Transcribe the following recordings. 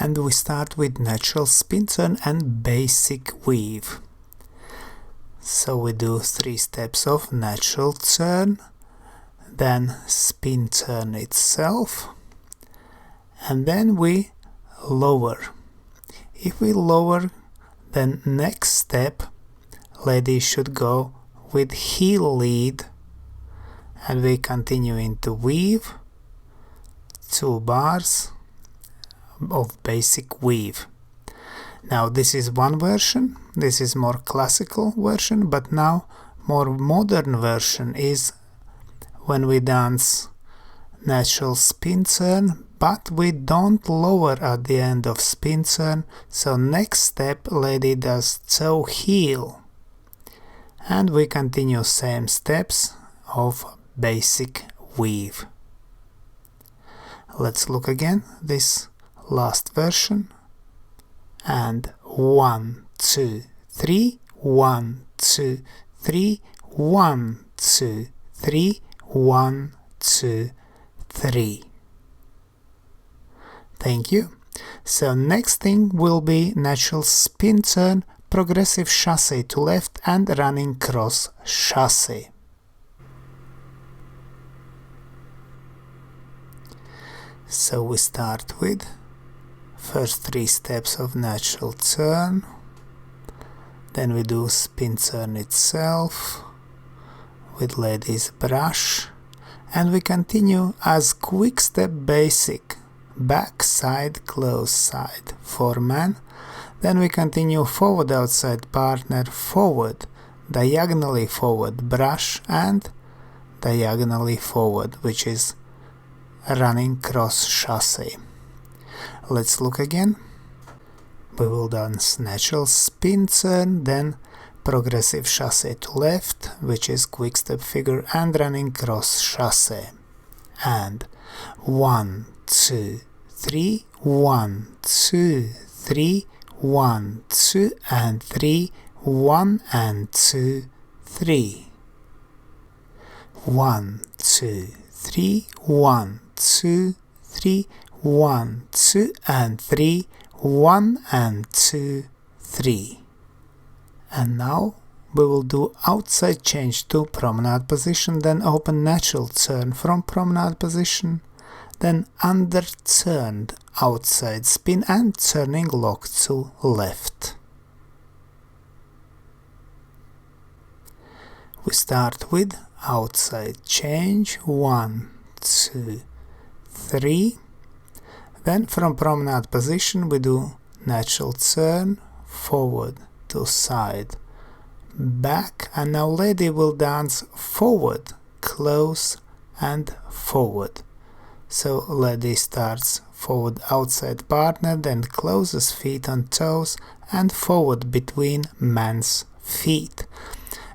and we start with natural spin turn and basic weave. So we do 3 steps of natural turn, then spin turn itself, and then we lower. If we lower, then next step lady should go with heel lead, and we continue into weave, 2 bars of basic weave. Now this is one version, this is more classical version, but now more modern version is when we dance natural spin turn, but we don't lower at the end of spin turn, so next step lady does toe heel, and we continue same steps of basic weave. Let's look again this last version, and 1, 2, 3, 1, 2, 3, 1, 2, 3, 1, 2, 3. Thank you. So next thing will be natural spin turn, progressive chasse to left and running cross chasse. So we start with first 3 steps of natural turn, then we do spin turn itself with lady's brush, and we continue as quick step basic, back side, close side, 4-man, then we continue forward outside partner, forward, diagonally forward brush, and diagonally forward, which is running cross chasse. Let's look again. We will dance natural spin turn, then progressive chasse to left, which is quick step figure and running cross chasse. And 1, 2, 3, 1, 2, 3, 1, 2, and 3, 1 and 2, 3. 1, 2, 3, 1, 2, 3, 1, 2, and 3, 1 and 2, 3. And now we will do outside change to promenade position, then open natural turn from promenade position, then underturned outside spin and turning lock to left. We start with outside change, 1, 2, 3. Then from promenade position we do natural turn, forward to side, back, and now lady will dance forward, close and forward. So lady starts forward outside partner, then closes feet on toes and forward between man's feet.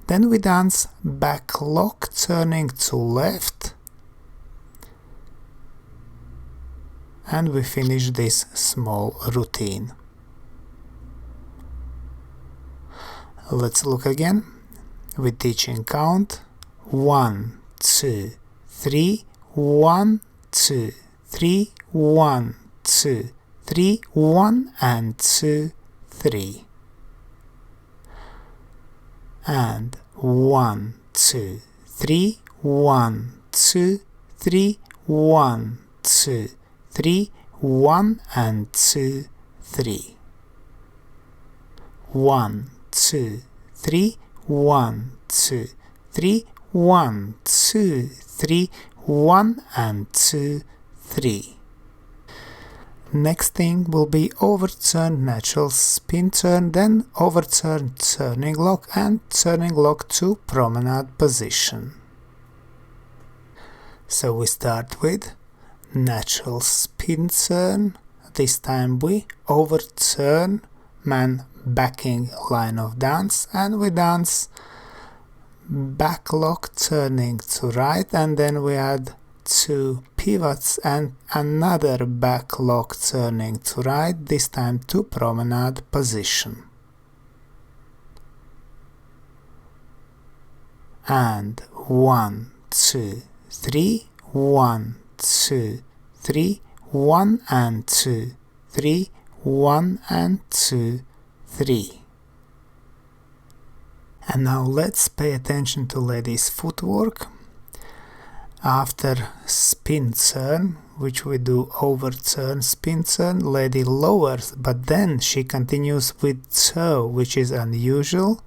Then we dance back lock turning to left, and we finish this small routine. Let's look again with teaching count, 1, 2, 3, 1, 2, 3, 1, 2, 3, 1 and 2, 3. And 1, 2, 3, 1, 2, 3, 1, 2, 3, 1 and 2, 3. 1, 2, 3, 1, 2, 3, 1, 2, 3, 1 and 2, 3. Next thing will be overturned natural spin turn, then overturned turning lock and turning lock to promenade position. So we start with natural spin turn. This time we overturn man backing line of dance, and we dance back lock turning to right, and then we add 2 pivots and another back lock turning to right, this time to promenade position. And 1, 2, 3, 1, 2, 3, 1 and 2, 3, 1 and 2, 3. And now let's pay attention to lady's footwork. After spin turn, which we do overturn, spin turn, lady lowers, but then she continues with toe, which is unusual.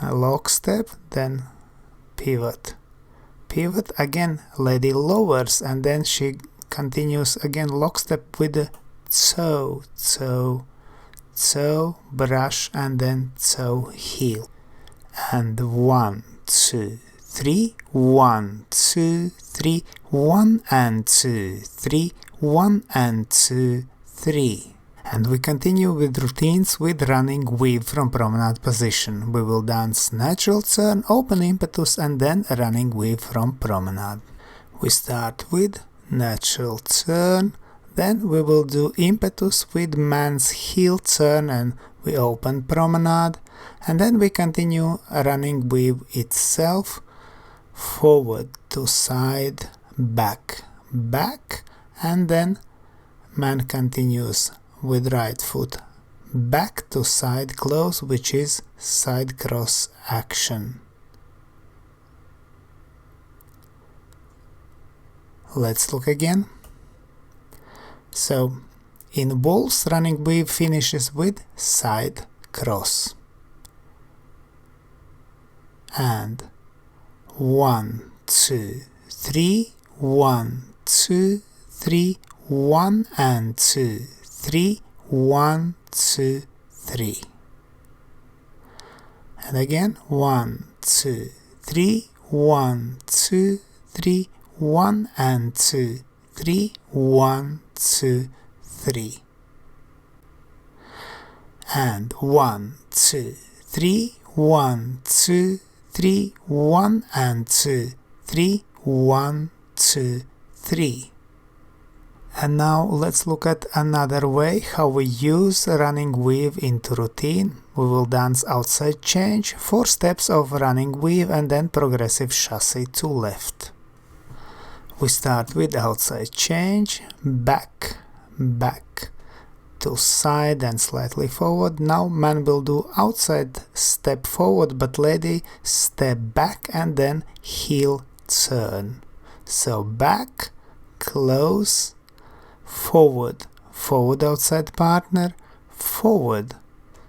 A lock step, then pivot. Pivot again, lady lowers, and then she continues again lock step with the toe, toe, toe, brush, and then toe heel. And 1, 2, 3, 1, 2, 3, 1 and 2, 3, 1 and 2, 3. And we continue with routines with running weave from promenade position. We will dance natural turn, open impetus, and then running weave from promenade. We start with natural turn, then we will do impetus with man's heel turn and we open promenade, and then we continue running weave itself, forward to side, back, back, and then man continues with right foot back to side close, which is side cross action. Let's look again. So in waltz, running weave finishes with side cross. And 1, 2, 3, 1, 2, 3, 1 and 2, 3, 1, 2, 3. And again 1, 2, 3, 1, 2, 3, 1 and 2, 3, 1, 2, 3. And 1, 2, 3, 1, 2, 3, 1 and 2, 3, 1, 2, 3. And now let's look at another way how we use running weave into routine. We will dance outside change, 4 steps of running weave and then progressive chasse to left. We start with outside change, back, back, to side and slightly forward. Now man will do outside step forward, but lady step back and then heel turn. So back, close, forward, forward outside partner, forward,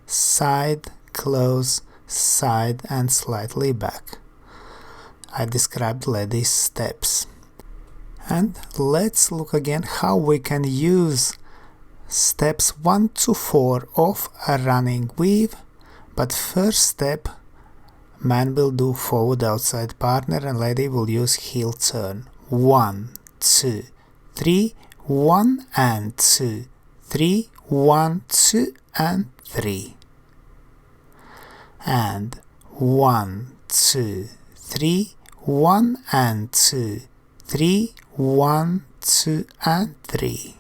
side, close, side and slightly back. I described lady's steps. And let's look again how we can use steps 1 to 4 of a running weave, but first step man will do forward outside partner and lady will use heel turn. 1, 2, 3, 1 and 2, 3, 1, 2 and 3. And 1, 2, 3, 1 and 2, 3, 1, 2 and 3.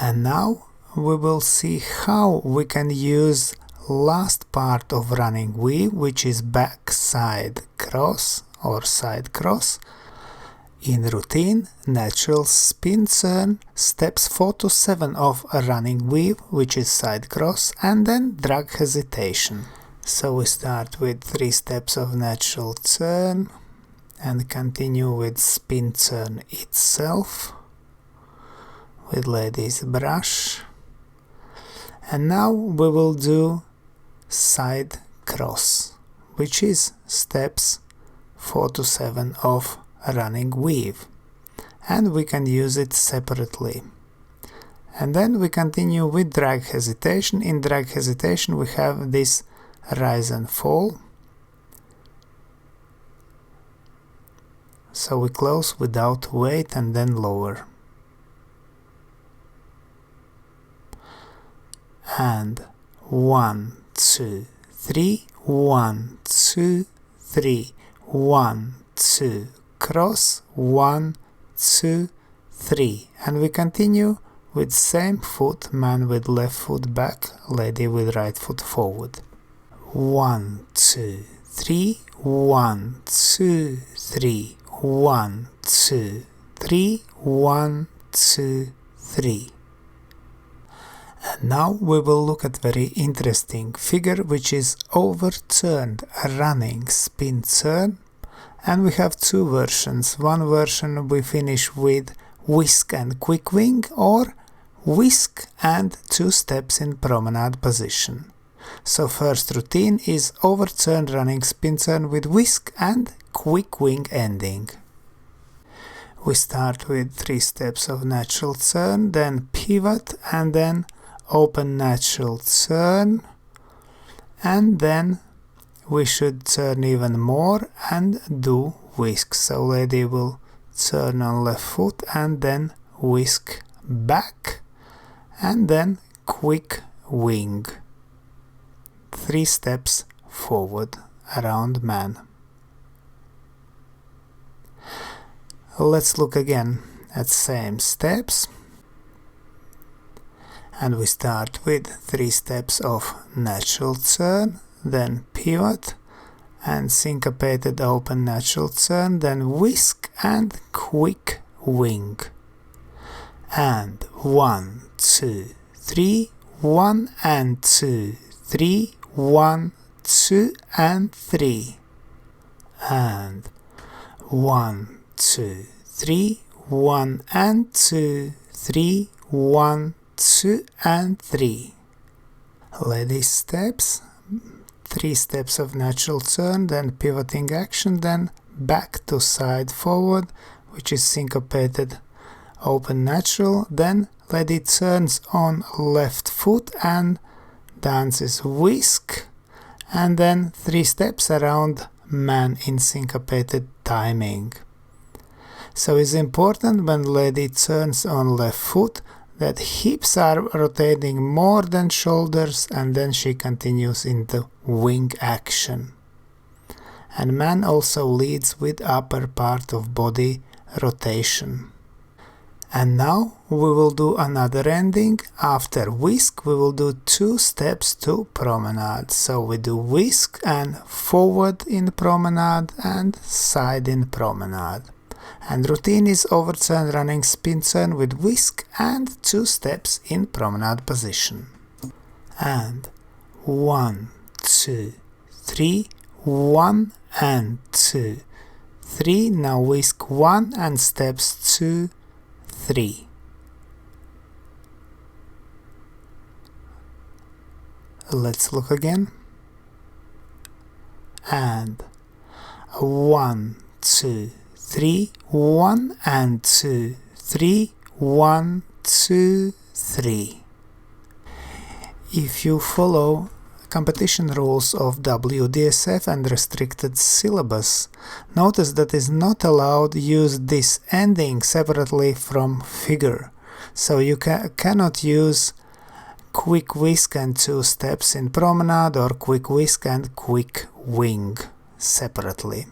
And now we will see how we can use last part of running weave, which is back side cross or side cross. In routine, natural spin turn, steps 4 to 7 of a running weave, which is side cross, and then drag hesitation. So we start with 3 steps of natural turn and continue with spin turn itself with lady's brush. And now we will do side cross, which is steps 4 to 7 of a running weave, and we can use it separately. And then we continue with drag hesitation. In drag hesitation we have this rise and fall. So we close without weight and then lower. And 1, 2, 3, 1, 2, 3, 1, 2, cross, 1, 2, 3. And we continue with same foot, man with left foot back, lady with right foot forward. 1, 2, 3, 1, 2, 3, 1, 2, 3, 1, 2, 3. And now we will look at very interesting figure, which is overturned, a running spin turn. And we have two versions. One version we finish with whisk and quick wing, or whisk and 2 steps in promenade position. So first routine is overturned running spin turn with whisk and quick wing ending. We start with 3 steps of natural turn, then pivot, and then open natural turn, and then we should turn even more and do whisk. So lady will turn on left foot and then whisk back, and then quick wing. 3 steps forward around man. Let's look again at same steps. And we start with 3 steps of natural turn, then pivot and syncopated open natural turn, then whisk and quick wing. And 1, 2, 3, 1 and 2, 3, 1, 2 and 3. And 1, 2, 3, 1 and 2, 3, 1, 2 and 3. Lady steps, 3 steps of natural turn, then pivoting action, then back to side forward, which is syncopated open natural, then lady turns on left foot and dances whisk, and then 3 steps around man in syncopated timing. So it's important when lady turns on left foot that hips are rotating more than shoulders, and then she continues into wing action. And man also leads with upper part of body rotation. And now we will do another ending. After whisk we will do 2 steps to promenade. So we do whisk and forward in promenade and side in promenade. And routine is overturned running spin turn with whisk and 2 steps in promenade position. And 1, 2, 3, 1 and 2, 3. Now whisk 1 and steps 2, 3. Let's look again. And 1, 2, 3, 1 and 2, 3, 1, 2, 3. If you follow competition rules of WDSF and restricted syllabus, notice that is not allowed to use this ending separately from figure. So you cannot use quick whisk and 2 steps in promenade or quick whisk and quick wing separately.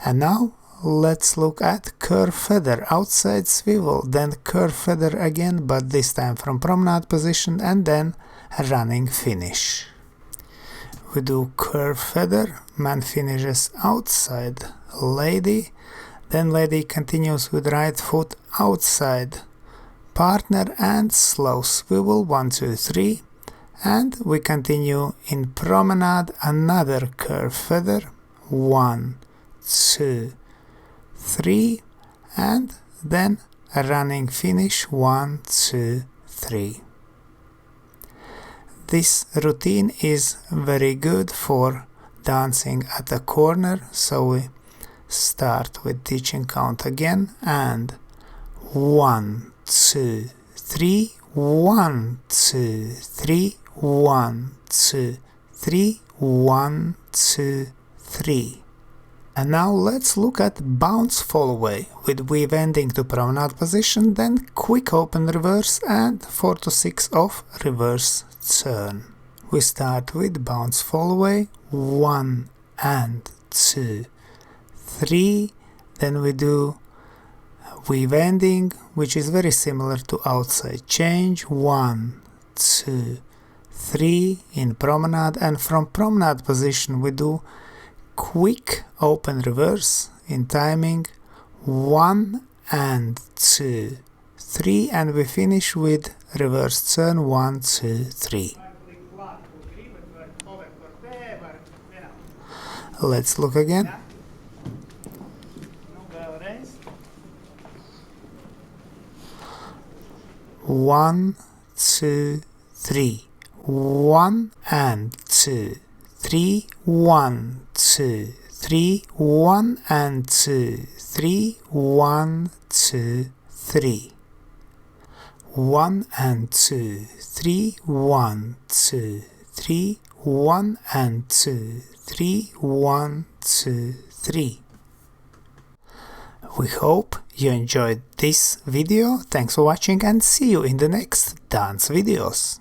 And now let's look at curve feather outside swivel, then curve feather again, but this time from promenade position, and then a running finish. We do curve feather, man finishes outside lady, then lady continues with right foot outside partner and slow swivel 1, 2, 3, and we continue in promenade another curve feather 1, 2, 3, and then a running finish 1, 2, 3. This routine is very good for dancing at a corner, so we start with teaching count again, and 1, 2, 3, 1, 2, 3, 1, 2, 3, 1, 2, 3. And now let's look at bounce Fallaway with weave ending to promenade position, then quick open reverse and 4 to 6 of reverse turn. We start with bounce Fallaway 1 and 2, 3, then we do weave ending, which is very similar to outside change 1, 2, 3 in promenade, and from promenade position we do quick open reverse in timing 1 and 2, 3, and we finish with reverse turn, 1, 2, 3. Let's look again. 1, 2, 3. 1 and 2, 3, 1, 2, 3, 1 and 2, 3, 1, 2, 3. 1 and 2, 3, 1, 2, 3, 1 and 2, 3, 1, 2, 3. We hope you enjoyed this video. Thanks for watching and see you in the next dance videos.